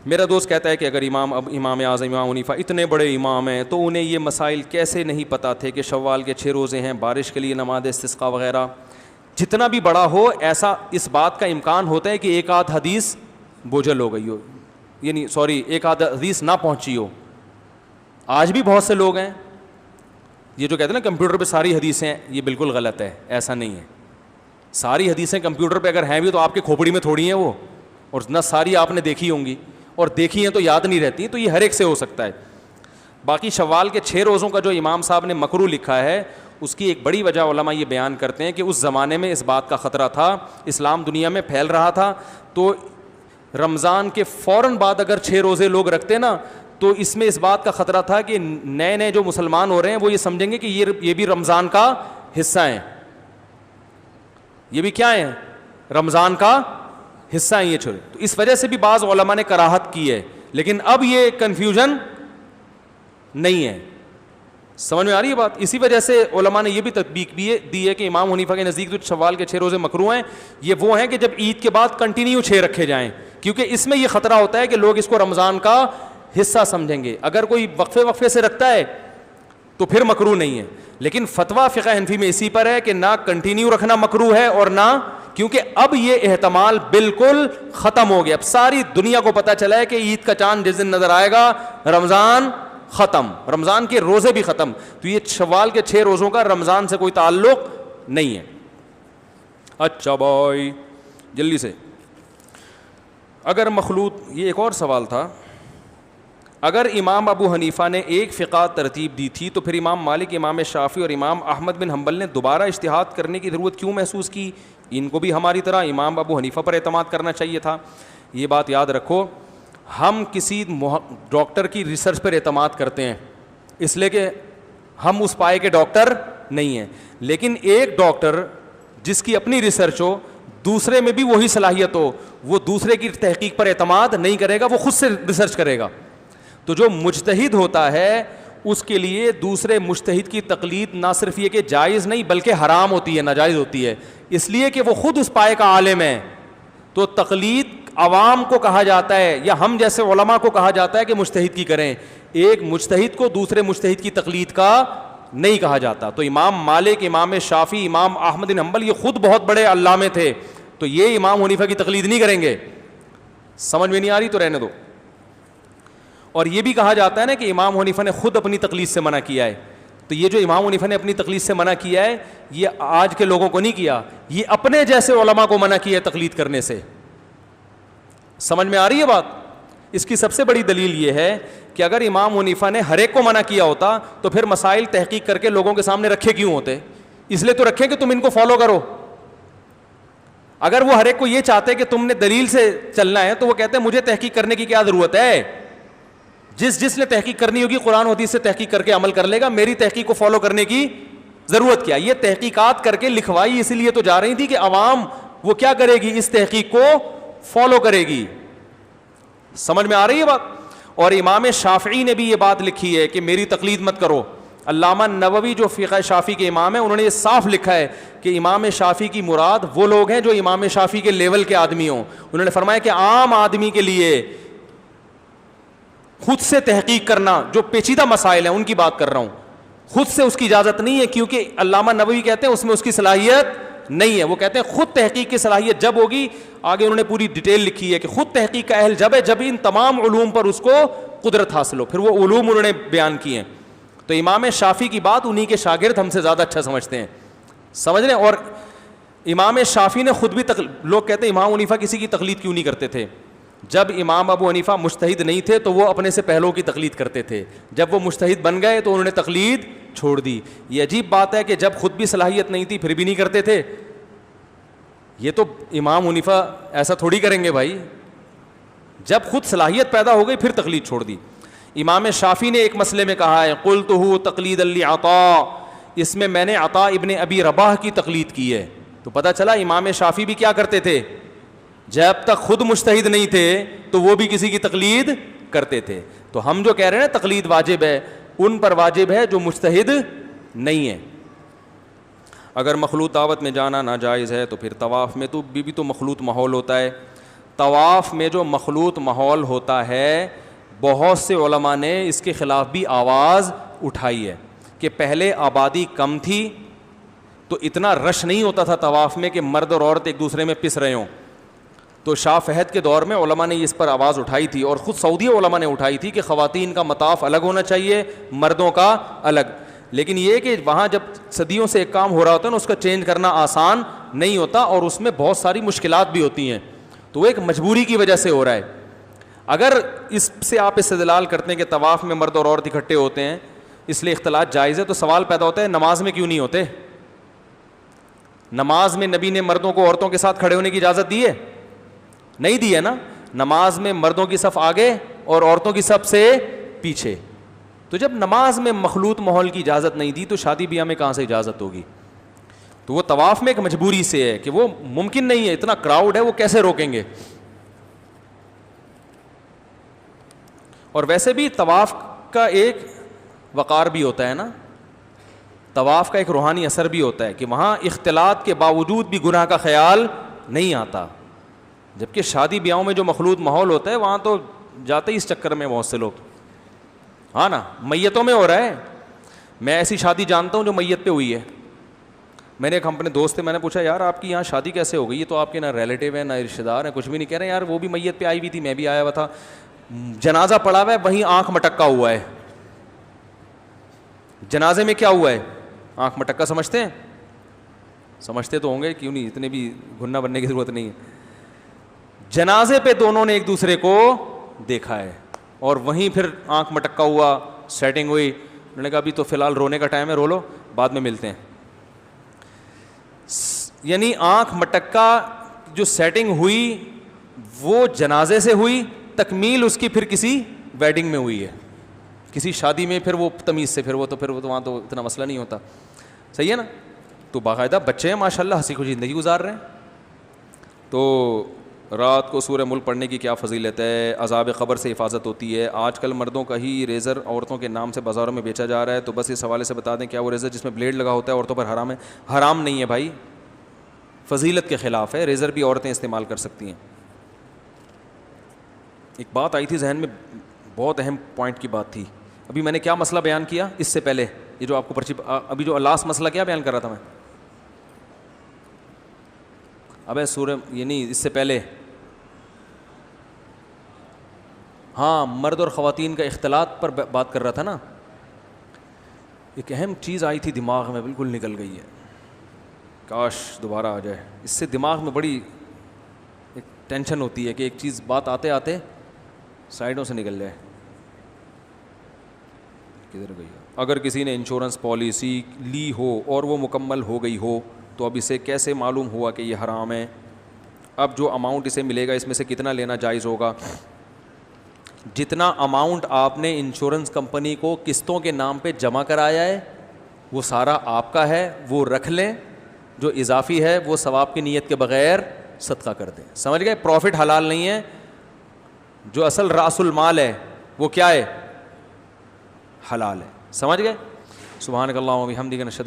میرا دوست کہتا ہے کہ اگر امام اعظم امام حنیفہ اتنے بڑے امام ہیں تو انہیں یہ مسائل کیسے نہیں پتہ تھے کہ شوال کے 6 روزے ہیں, بارش کے لیے نماز استسقاء وغیرہ. جتنا بھی بڑا ہو ایسا اس بات کا امکان ہوتا ہے کہ ایک آدھ حدیث بوجھل ہو گئی ہو, یعنی ایک آدھ حدیث نہ پہنچی ہو. آج بھی بہت سے لوگ ہیں یہ جو کہتے ہیں نا کمپیوٹر پہ ساری حدیثیں, یہ بالکل غلط ہے, ایسا نہیں ہے. ساری حدیثیں کمپیوٹر پہ اگر ہیں بھی تو آپ کے کھوپڑی میں تھوڑی ہیں وہ, اور نہ ساری آپ نے دیکھی ہوں گی, اور دیکھی ہیں تو یاد نہیں رہتی, تو یہ ہر ایک سے ہو سکتا ہے. باقی شوال کے 6 روزوں کا جو امام صاحب نے مکروہ لکھا ہے اس کی ایک بڑی وجہ علماء یہ بیان کرتے ہیں کہ اس زمانے میں اس بات کا خطرہ تھا, اسلام دنیا میں پھیل رہا تھا, تو رمضان کے فوراً بعد اگر 6 روزے لوگ رکھتے نا تو اس میں اس بات کا خطرہ تھا کہ نئے جو مسلمان ہو رہے ہیں وہ یہ سمجھیں گے کہ یہ بھی رمضان کا حصہ ہیں, یہ بھی کیا ہیں, رمضان کا حصہ ہیں یہ چھوڑے. تو اس وجہ سے بھی بعض علماء نے کراہت کی ہے, لیکن اب یہ کنفیوژن نہیں ہے. سمجھ میں آ رہی ہے بات؟ اسی وجہ سے علماء نے یہ بھی تطبیق بھی دی ہے کہ امام حنیفہ کے نزدیک جو شوال کے 6 روزے مکروہ ہیں یہ وہ ہیں کہ جب عید کے بعد کنٹینیو 6 رکھے جائیں, کیونکہ اس میں یہ خطرہ ہوتا ہے کہ لوگ اس کو رمضان کا حصہ سمجھیں گے. اگر کوئی وقفے سے رکھتا ہے تو پھر مکروہ نہیں ہے, لیکن فتویٰ فقہ حنفی میں اسی پر ہے کہ نہ کنٹینیو رکھنا مکروہ ہے اور نہ, کیونکہ اب یہ احتمال بالکل ختم ہو گیا. اب ساری دنیا کو پتہ چلا ہے کہ عید کا چاند جس دن نظر آئے گا رمضان ختم, رمضان کے روزے بھی ختم. تو یہ شوال کے 6 روزوں کا رمضان سے کوئی تعلق نہیں ہے. اچھا بھائی جلدی سے, اگر مخلوط, یہ ایک اور سوال تھا, اگر امام ابو حنیفہ نے ایک فقہ ترتیب دی تھی تو پھر امام مالک, امام شافعی اور امام احمد بن حنبل نے دوبارہ اجتہاد کرنے کی ضرورت کیوں محسوس کی؟ ان کو بھی ہماری طرح امام ابو حنیفہ پر اعتماد کرنا چاہیے تھا. یہ بات یاد رکھو, ہم کسی ڈاکٹر کی ریسرچ پر اعتماد کرتے ہیں اس لیے کہ ہم اس پائے کے ڈاکٹر نہیں ہیں, لیکن ایک ڈاکٹر جس کی اپنی ریسرچ ہو, دوسرے میں بھی وہی صلاحیت ہو, وہ دوسرے کی تحقیق پر اعتماد نہیں کرے گا, وہ خود سے ریسرچ کرے گا. تو جو مجتہد ہوتا ہے اس کے لیے دوسرے مجتہد کی تقلید نہ صرف یہ کہ جائز نہیں بلکہ حرام ہوتی ہے, ناجائز ہوتی ہے, اس لیے کہ وہ خود اس پائے کا عالم ہے. تو تقلید عوام کو کہا جاتا ہے یا ہم جیسے علماء کو کہا جاتا ہے کہ مجتہد کی کریں, ایک مجتہد کو دوسرے مجتہد کی تقلید کا نہیں کہا جاتا. تو امام مالک, امام شافعی, امام احمد بن حنبل یہ خود بہت بڑے علامے تھے, تو یہ امام حنیفہ کی تقلید نہیں کریں گے. سمجھ میں نہیں آ رہی تو رہنے دو. اور یہ بھی کہا جاتا ہے نا کہ امام حنیفہ نے خود اپنی تقلید سے منع کیا ہے. تو یہ جو امام حنیفہ نے اپنی تقلید سے منع کیا ہے یہ آج کے لوگوں کو نہیں کیا, یہ اپنے جیسے علماء کو منع کیا ہے تقلید کرنے سے. سمجھ میں آ رہی ہے بات؟ اس کی سب سے بڑی دلیل یہ ہے کہ اگر امام حنیفہ نے ہر ایک کو منع کیا ہوتا تو پھر مسائل تحقیق کر کے لوگوں کے سامنے رکھے کیوں ہوتے؟ اس لیے تو رکھے کہ تم ان کو فالو کرو. اگر وہ ہر ایک کو یہ چاہتے کہ تم نے دلیل سے چلنا ہے تو وہ کہتے ہیں مجھے تحقیق کرنے کی کیا ضرورت ہے, جس نے تحقیق کرنی ہوگی قرآن و حدیث سے تحقیق کر کے عمل کر لے گا, میری تحقیق کو فالو کرنے کی ضرورت کیا؟ یہ تحقیقات کر کے لکھوائی اسی لیے تو جا رہی تھی کہ عوام وہ کیا کرے گی, اس تحقیق کو فالو کرے گی. سمجھ میں آ رہی ہے بات؟ اور امام شافعی نے بھی یہ بات لکھی ہے کہ میری تقلید مت کرو. علامہ نووی جو فقہ شافعی کے امام ہیں انہوں نے یہ صاف لکھا ہے کہ امام شافعی کی مراد وہ لوگ ہیں جو امام شافعی کے لیول کے آدمی ہوں. انہوں نے فرمایا کہ عام آدمی کے لیے خود سے تحقیق کرنا, جو پیچیدہ مسائل ہیں ان کی بات کر رہا ہوں, خود سے اس کی اجازت نہیں ہے, کیونکہ علامہ نووی کہتے ہیں اس میں اس کی صلاحیت نہیں ہے. وہ کہتے ہیں خود تحقیق کی صلاحیت جب ہوگی, آگے انہوں نے پوری ڈیٹیل لکھی ہے کہ خود تحقیق کا اہل جب ہے جب ان تمام علوم پر اس کو قدرت حاصل ہو, پھر وہ علوم انہوں نے بیان کیے ہیں. تو امام شافعی کی بات انہی کے شاگرد ہم سے زیادہ اچھا سمجھتے ہیں. سمجھ رہے ہیں؟ اور امام شافعی نے خود بھی لوگ کہتے ہیں امام حنیفہ کسی کی تقلید کیوں نہیں کرتے تھے. جب امام ابو حنیفہ مجتہد نہیں تھے تو وہ اپنے سے پہلوں کی تقلید کرتے تھے, جب وہ مجتہد بن گئے تو انہوں نے تقلید چھوڑ دی. یہ عجیب بات ہے کہ جب خود بھی صلاحیت نہیں تھی پھر بھی نہیں کرتے تھے. یہ تو امام حنیفہ ایسا تھوڑی کریں گے بھائی, جب خود صلاحیت پیدا ہو گئی پھر تقلید چھوڑ دی. امام شافعی نے ایک مسئلے میں کہا ہے قلتہ تقلید لعطاء, اس میں نے عطاء ابن ابی رباح کی تقلید کی ہے. تو پتہ چلا امام شافعی بھی کیا کرتے تھے, جب تک خود مجتہد نہیں تھے تو وہ بھی کسی کی تقلید کرتے تھے. تو ہم جو کہہ رہے ہیں نا تقلید واجب ہے, ان پر واجب ہے جو مجتہد نہیں ہے. اگر مخلوط دعوت میں جانا ناجائز ہے تو پھر طواف میں تو بھی تو مخلوط ماحول ہوتا ہے. طواف میں جو مخلوط ماحول ہوتا ہے بہت سے علماء نے اس کے خلاف بھی آواز اٹھائی ہے کہ پہلے آبادی کم تھی تو اتنا رش نہیں ہوتا تھا طواف میں کہ مرد اور عورت ایک دوسرے میں پس رہے ہوں. تو شاہ فہد کے دور میں علماء نے اس پر آواز اٹھائی تھی, اور خود سعودی علماء نے اٹھائی تھی کہ خواتین کا مطاف الگ ہونا چاہیے, مردوں کا الگ. لیکن یہ کہ وہاں جب صدیوں سے ایک کام ہو رہا ہوتا ہے نا, اس کا چینج کرنا آسان نہیں ہوتا, اور اس میں بہت ساری مشکلات بھی ہوتی ہیں. تو وہ ایک مجبوری کی وجہ سے ہو رہا ہے. اگر اس سے آپ استدلال کرتے ہیں کہ طواف میں مرد اور عورت اکٹھے ہوتے ہیں اس لیے اختلاط جائز ہے, تو سوال پیدا ہوتا ہے نماز میں کیوں نہیں ہوتے؟ نماز میں نبی نے مردوں کو عورتوں کے ساتھ کھڑے ہونے کی اجازت دی ہے؟ نہیں دی ہے نا. نماز میں مردوں کی صف آگے اور عورتوں کی صف سے پیچھے. تو جب نماز میں مخلوط ماحول کی اجازت نہیں دی تو شادی بیاہ میں کہاں سے اجازت ہوگی؟ تو وہ طواف میں ایک مجبوری سے ہے کہ وہ ممکن نہیں ہے, اتنا کراؤڈ ہے, وہ کیسے روکیں گے؟ اور ویسے بھی طواف کا ایک وقار بھی ہوتا ہے نا, طواف کا ایک روحانی اثر بھی ہوتا ہے کہ وہاں اختلاط کے باوجود بھی گناہ کا خیال نہیں آتا. جبکہ شادی بیاہوں میں جو مخلوط ماحول ہوتا ہے وہاں تو جاتے ہی اس چکر میں بہت سے لوگ. ہاں نا, میتوں میں ہو رہا ہے. میں ایسی شادی جانتا ہوں جو میت پہ ہوئی ہے. میں نے ایک اپنے دوست سے میں نے پوچھا یار آپ کی یہاں شادی کیسے ہو گئی؟ یہ تو آپ کے نہ ریلیٹیو ہیں نہ رشتہ دار ہیں, کچھ بھی نہیں. کہہ رہے ہیں یار وہ بھی میت پہ آئی ہوئی تھی, میں بھی آیا ہوا تھا, جنازہ پڑا ہوا ہے وہیں آنکھ مٹکا ہوا ہے. جنازے میں کیا ہوا ہے؟ آنکھ مٹکا. سمجھتے ہیں؟ سمجھتے تو ہوں گے, کیوں نہیں, اتنے بھی گھننا بننے کی ضرورت نہیں ہے. جنازے پہ دونوں نے ایک دوسرے کو دیکھا ہے اور وہیں پھر آنکھ مٹکا ہوا, سیٹنگ ہوئی. انہوں نے کہا ابھی تو فی الحال رونے کا ٹائم ہے, رو لو, بعد میں ملتے ہیں. یعنی آنکھ مٹکا جو سیٹنگ ہوئی وہ جنازے سے ہوئی, تکمیل اس کی پھر کسی ویڈنگ میں ہوئی ہے, کسی شادی میں, پھر وہ تمیز سے, پھر وہ تو وہاں تو اتنا مسئلہ نہیں ہوتا. صحیح ہے نا. تو باقاعدہ بچے ہیں ماشاء اللہ, ہنسی خوشی زندگی گزار رہے ہیں. تو رات کو سورہ ملک پڑھنے کی کیا فضیلت ہے؟ عذاب قبر سے حفاظت ہوتی ہے. آج کل مردوں کا ہی ریزر عورتوں کے نام سے بازاروں میں بیچا جا رہا ہے, تو بس اس حوالے سے بتا دیں کیا وہ ریزر جس میں بلیڈ لگا ہوتا ہے عورتوں پر حرام ہے؟ حرام نہیں ہے بھائی, فضیلت کے خلاف ہے. ریزر بھی عورتیں استعمال کر سکتی ہیں. ایک بات آئی تھی ذہن میں, بہت اہم پوائنٹ کی بات تھی. ابھی میں نے کیا مسئلہ بیان کیا اس سے پہلے, یہ جو آپ کو پرچی, ابھی جو لاسٹ مسئلہ کیا بیان کر رہا تھا میں؟ ابے سورہ یعنی اس سے پہلے, ہاں مرد اور خواتین کا اختلاط پر بات کر رہا تھا نا. ایک اہم چیز آئی تھی دماغ میں, بالکل نکل گئی ہے, کاش دوبارہ آ جائے. اس سے دماغ میں بڑی ایک ٹینشن ہوتی ہے کہ ایک چیز بات آتے آتے سائڈوں سے نکل جائے. کدھر گئی؟ اگر کسی نے انشورنس پالیسی لی ہو اور وہ مکمل ہو گئی ہو تو اب اسے کیسے معلوم ہوا کہ یہ حرام ہے؟ اب جو اماؤنٹ اسے ملے گا اس میں سے کتنا لینا جائز ہوگا؟ جتنا اماؤنٹ آپ نے انشورنس کمپنی کو قسطوں کے نام پہ جمع کرایا ہے وہ سارا آپ کا ہے, وہ رکھ لیں. جو اضافی ہے وہ ثواب کی نیت کے بغیر صدقہ کر دیں. سمجھ گئے؟ پروفٹ حلال نہیں ہے, جو اصل راس المال ہے وہ کیا ہے؟ حلال ہے. سمجھ گئے؟ سبحانک اللہم و بحمدک نشہد